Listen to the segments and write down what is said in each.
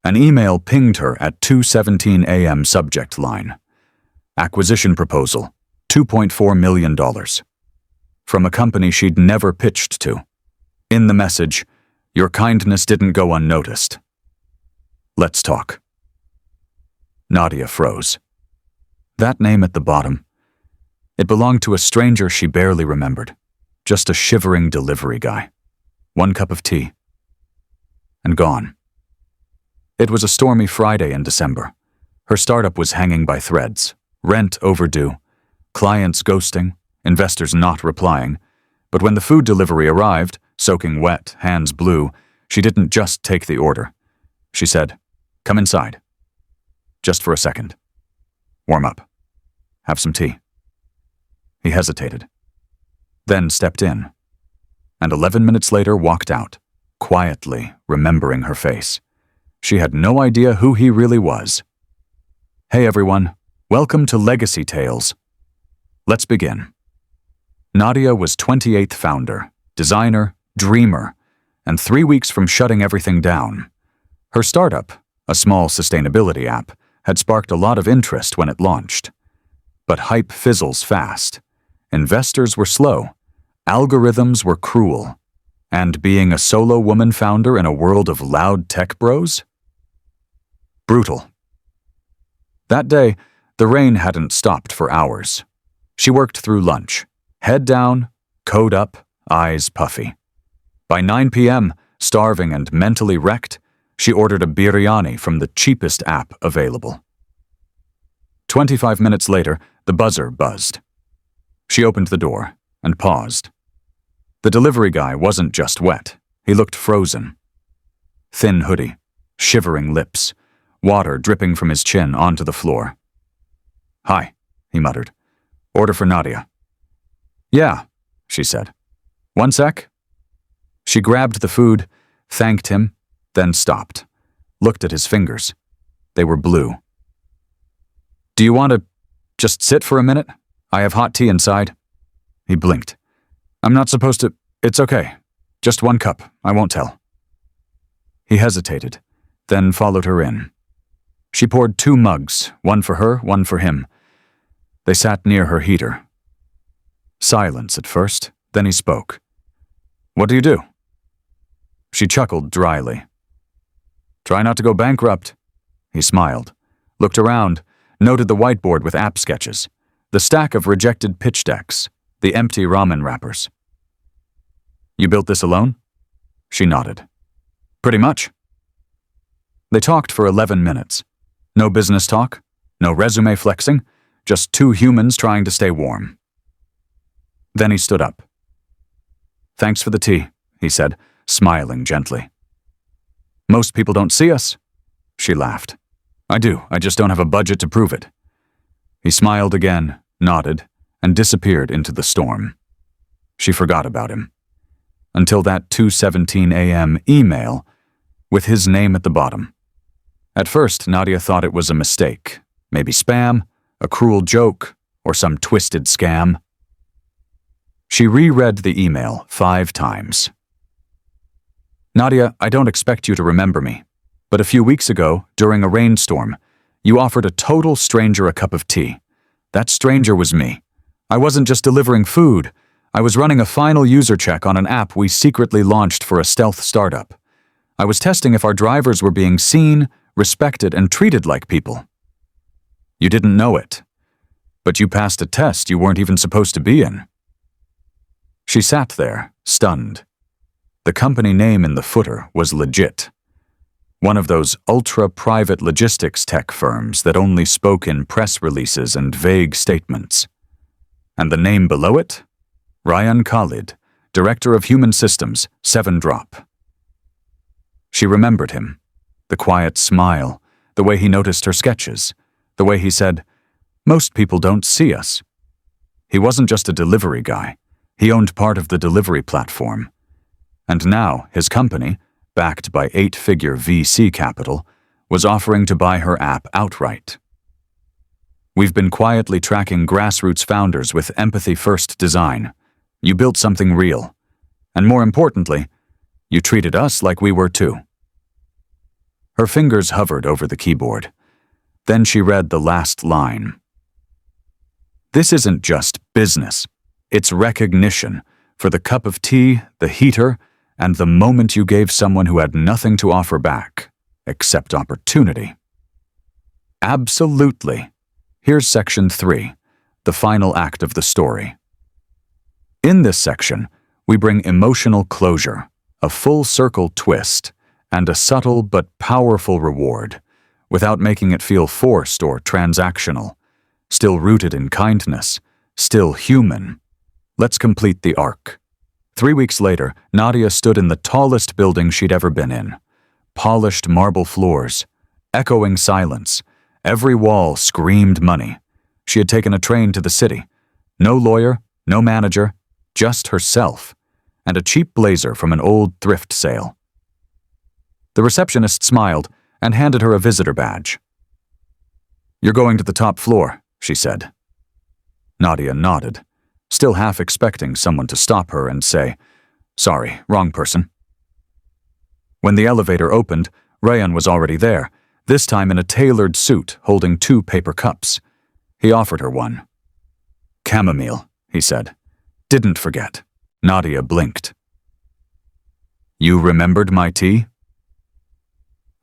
An email pinged her at 2:17 a.m. subject line. Acquisition proposal, $2.4 million. From a company she'd never pitched to. In the message, your kindness didn't go unnoticed. Let's talk. Nadia froze. That name at the bottom, it belonged to a stranger she barely remembered. Just a shivering delivery guy. 1 cup of tea. And gone. It was a stormy Friday in December. Her startup was hanging by threads. Rent overdue. Clients ghosting. Investors not replying. But when the food delivery arrived, soaking wet, hands blue, she didn't just take the order. She said, "Come inside. Just for a second. Warm up. Have some tea." He hesitated. Then stepped in. And 11 minutes later walked out, quietly remembering her face. She had no idea who he really was. Hey everyone, welcome to Legacy Tales. Let's begin. Nadia was 28th founder, designer, dreamer, and 3 weeks from shutting everything down. Her startup, a small sustainability app, had sparked a lot of interest when it launched. But hype fizzles fast. Investors were slow. Algorithms were cruel. And being a solo woman founder in a world of loud tech bros? Brutal. That day, the rain hadn't stopped for hours. She worked through lunch, head down, code up, eyes puffy. By 9 p.m., starving and mentally wrecked, she ordered a biryani from the cheapest app available. 25 minutes later, the buzzer buzzed. She opened the door and paused. The delivery guy wasn't just wet, he looked frozen. Thin hoodie, shivering lips, water dripping from his chin onto the floor. "Hi," he muttered. "Order for Nadia." "Yeah," she said. "1 sec." She grabbed the food, thanked him, then stopped, looked at his fingers. They were blue. "Do you want to just sit for a minute? I have hot tea inside." He blinked. "I'm not supposed to. It's okay. Just 1 cup. I won't tell." He hesitated, then followed her in. She poured 2 mugs, one for her, one for him. They sat near her heater. Silence at first, then he spoke. "What do you do?" She chuckled dryly. "Try not to go bankrupt." He smiled, looked around, noted the whiteboard with app sketches, the stack of rejected pitch decks, the empty ramen wrappers. "You built this alone?" She nodded. "Pretty much." They talked for 11 minutes. No business talk, no resume flexing, just 2 humans trying to stay warm. Then he stood up. "Thanks for the tea," he said, smiling gently. "Most people don't see us." She laughed. "I do, I just don't have a budget to prove it." He smiled again, nodded, and disappeared into the storm. She forgot about him. Until that 2:17 a.m. email with his name at the bottom. At first, Nadia thought it was a mistake. Maybe spam, a cruel joke, or some twisted scam. She reread the email 5 times. "Nadia, I don't expect you to remember me, but a few weeks ago, during a rainstorm, you offered a total stranger a cup of tea. That stranger was me. I wasn't just delivering food. I was running a final user check on an app we secretly launched for a stealth startup. I was testing if our drivers were being seen, respected, and treated like people. You didn't know it, but you passed a test you weren't even supposed to be in." She sat there, stunned. The company name in the footer was legit. One of those ultra-private logistics tech firms that only spoke in press releases and vague statements. And the name below it? Ryan Khalid, Director of Human Systems, 7 Drop. She remembered him. The quiet smile, the way he noticed her sketches, the way he said, "Most people don't see us." He wasn't just a delivery guy. He owned part of the delivery platform. And now his company, backed by 8-figure VC capital, was offering to buy her app outright. "We've been quietly tracking grassroots founders with empathy-first design. You built something real. And more importantly, you treated us like we were too." Her fingers hovered over the keyboard. Then she read the last line. This isn't just business. It's recognition for the cup of tea, the heater, and the moment you gave someone who had nothing to offer back, except opportunity. Absolutely. Here's section 3, the final act of the story. In this section, we bring emotional closure, a full circle twist, and a subtle but powerful reward, without making it feel forced or transactional, still rooted in kindness, still human. Let's complete the arc. 3 weeks later, Nadia stood in the tallest building she'd ever been in. Polished marble floors, echoing silence. Every wall screamed money. She had taken a train to the city. No lawyer, no manager, just herself, and a cheap blazer from an old thrift sale. The receptionist smiled and handed her a visitor badge. "You're going to the top floor," she said. Nadia nodded, still half expecting someone to stop her and say, "Sorry, wrong person." When the elevator opened, Rayan was already there, this time in a tailored suit holding 2 paper cups. He offered her one. "Chamomile," he said. "Didn't forget." Nadia blinked. "You remembered my tea?"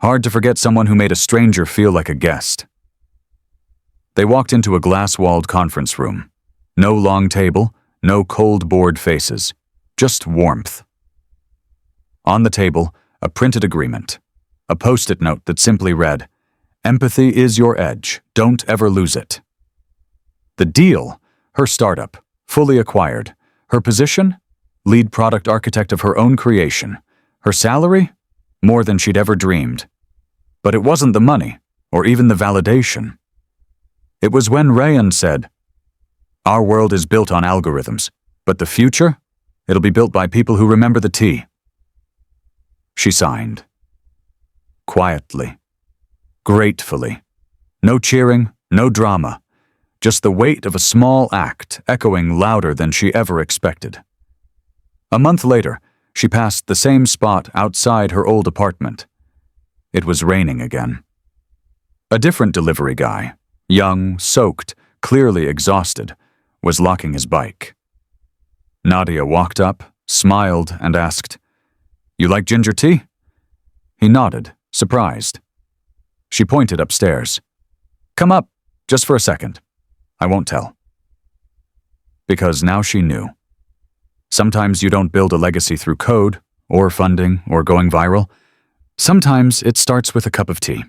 Hard to forget someone who made a stranger feel like a guest. They walked into a glass-walled conference room. No long table, no cold bored faces, just warmth. On the table, a printed agreement, a post-it note that simply read, "Empathy is your edge, don't ever lose it." The deal, her startup, fully acquired. Her position, lead product architect of her own creation. Her salary, more than she'd ever dreamed. But it wasn't the money, or even the validation. It was when Rayan said, "Our world is built on algorithms, but the future, it'll be built by people who remember the tea." She signed. Quietly. Gratefully. No cheering, no drama. Just the weight of a small act echoing louder than she ever expected. A month later, she passed the same spot outside her old apartment. It was raining again. A different delivery guy, young, soaked, clearly exhausted, was locking his bike. Nadia walked up, smiled, and asked, "You like ginger tea?" He nodded, surprised. She pointed upstairs. "Come up, just for a second. I won't tell." Because now she knew. Sometimes you don't build a legacy through code, or funding, or going viral. Sometimes it starts with a cup of tea.